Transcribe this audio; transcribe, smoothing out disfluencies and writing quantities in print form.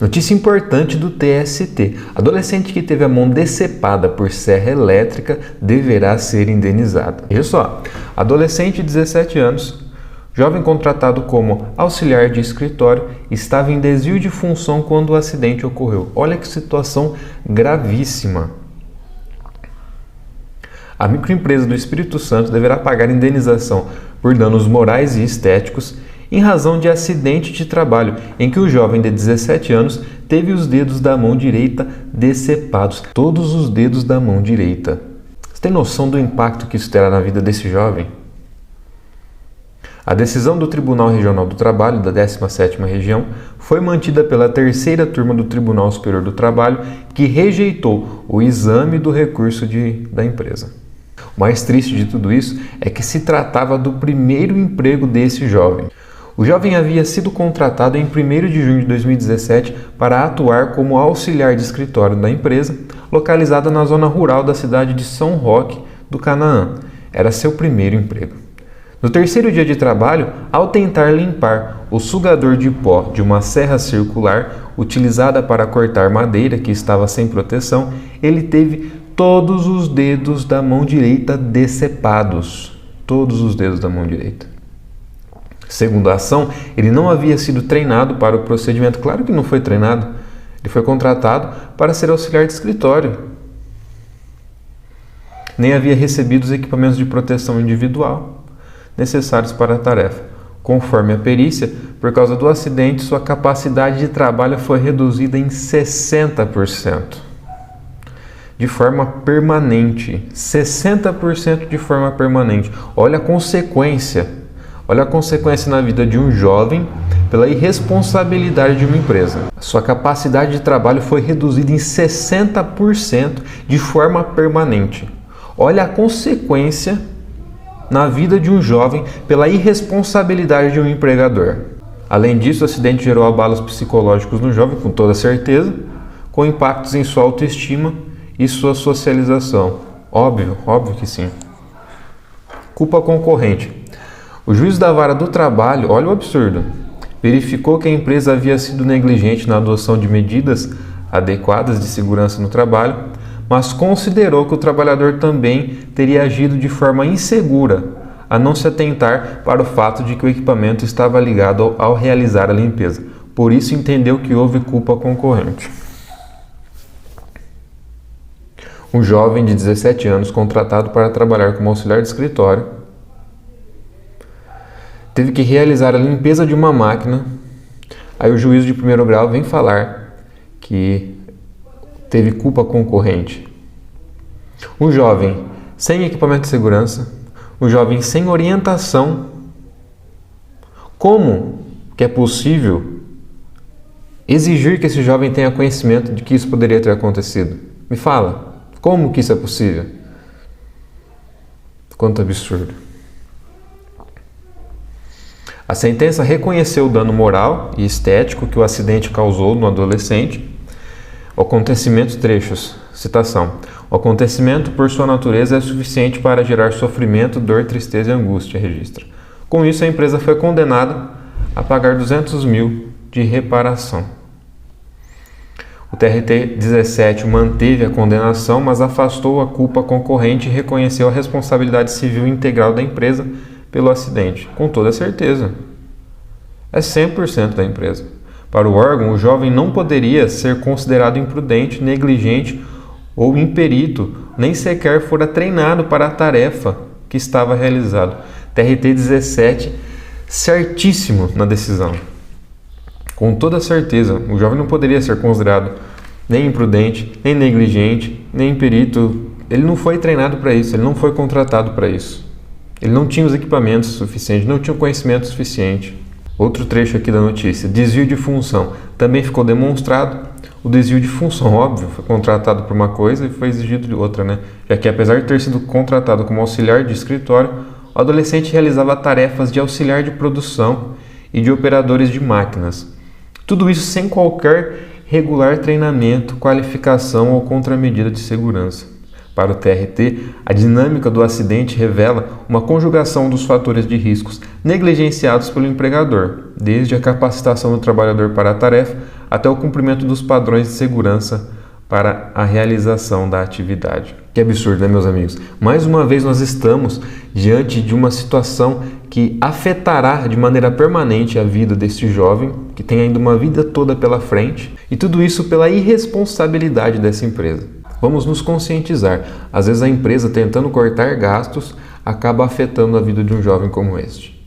Notícia importante do TST. Adolescente que teve a mão decepada por serra elétrica deverá ser indenizado. Veja só, adolescente de 17 anos, jovem contratado como auxiliar de escritório, estava em desvio de função quando o acidente ocorreu. Olha que situação gravíssima. A microempresa do Espírito Santo deverá pagar indenização por danos morais e estéticos em razão de acidente de trabalho em que o jovem de 17 anos teve os dedos da mão direita decepados. Todos os dedos da mão direita. Você tem noção do impacto que isso terá na vida desse jovem? A decisão do Tribunal Regional do Trabalho da 17ª Região foi mantida pela terceira turma do Tribunal Superior do Trabalho, que rejeitou o exame do recurso da empresa. O mais triste de tudo isso é que se tratava do primeiro emprego desse jovem. O jovem havia sido contratado em 1º de junho de 2017 para atuar como auxiliar de escritório da empresa, localizada na zona rural da cidade de São Roque do Canaã. Era seu primeiro emprego. No terceiro dia de trabalho, ao tentar limpar o sugador de pó de uma serra circular utilizada para cortar madeira que estava sem proteção, ele teve todos os dedos da mão direita decepados. Todos os dedos da mão direita. Segundo a ação, ele não havia sido treinado para o procedimento. Claro que não foi treinado. Ele foi contratado para ser auxiliar de escritório. Nem havia recebido os equipamentos de proteção individual necessários para a tarefa. Conforme a perícia, por causa do acidente, sua capacidade de trabalho foi reduzida em 60%. De forma permanente. 60% de forma permanente. Olha a consequência. Olha a consequência na vida de um jovem pela irresponsabilidade de uma empresa. A sua capacidade de trabalho foi reduzida em 60% de forma permanente. Olha a consequência na vida de um jovem pela irresponsabilidade de um empregador. Além disso, o acidente gerou abalos psicológicos no jovem, com toda certeza, com impactos em sua autoestima e sua socialização. Óbvio que sim. Culpa concorrente. O juiz da vara do trabalho, olha o absurdo, verificou que a empresa havia sido negligente na adoção de medidas adequadas de segurança no trabalho, mas considerou que o trabalhador também teria agido de forma insegura, a não se atentar para o fato de que o equipamento estava ligado ao realizar a limpeza. Por isso entendeu que houve culpa concorrente. Um jovem de 17 anos contratado para trabalhar como auxiliar de escritório teve que realizar a limpeza de uma máquina. Aí o juiz de primeiro grau vem falar que teve culpa concorrente. Um jovem sem equipamento de segurança, um jovem sem orientação. Como que é possível exigir que esse jovem tenha conhecimento de que isso poderia ter acontecido? Me fala, como que isso é possível? Quanto absurdo. A sentença reconheceu o dano moral e estético que o acidente causou no adolescente. O acontecimento, trechos, citação. O acontecimento, por sua natureza, é suficiente para gerar sofrimento, dor, tristeza e angústia, registra. Com isso, a empresa foi condenada a pagar 200 mil de reparação. O TRT 17 manteve a condenação, mas afastou a culpa concorrente e reconheceu a responsabilidade civil integral da empresa pelo acidente. Com toda certeza. É 100% da empresa. Para o órgão, o jovem não poderia ser considerado imprudente, negligente ou imperito, nem sequer fora treinado para a tarefa que estava realizado. TRT 17, certíssimo na decisão. Com toda certeza, o jovem não poderia ser considerado nem imprudente, nem negligente, nem imperito. Ele não foi treinado para isso, ele não foi contratado para isso. Ele não tinha os equipamentos suficientes, não tinha o conhecimento suficiente. Outro trecho aqui da notícia, desvio de função. Também ficou demonstrado o desvio de função, óbvio, foi contratado por uma coisa e foi exigido de outra, né? Já que apesar de ter sido contratado como auxiliar de escritório, o adolescente realizava tarefas de auxiliar de produção e de operadores de máquinas. Tudo isso sem qualquer regular treinamento, qualificação ou contramedida de segurança. Para o TRT, a dinâmica do acidente revela uma conjugação dos fatores de riscos negligenciados pelo empregador, desde a capacitação do trabalhador para a tarefa até o cumprimento dos padrões de segurança para a realização da atividade. Que absurdo, né, meus amigos? Mais uma vez nós estamos diante de uma situação que afetará de maneira permanente a vida deste jovem, que tem ainda uma vida toda pela frente, e tudo isso pela irresponsabilidade dessa empresa. Vamos nos conscientizar. Às vezes a empresa, tentando cortar gastos, acaba afetando a vida de um jovem como este.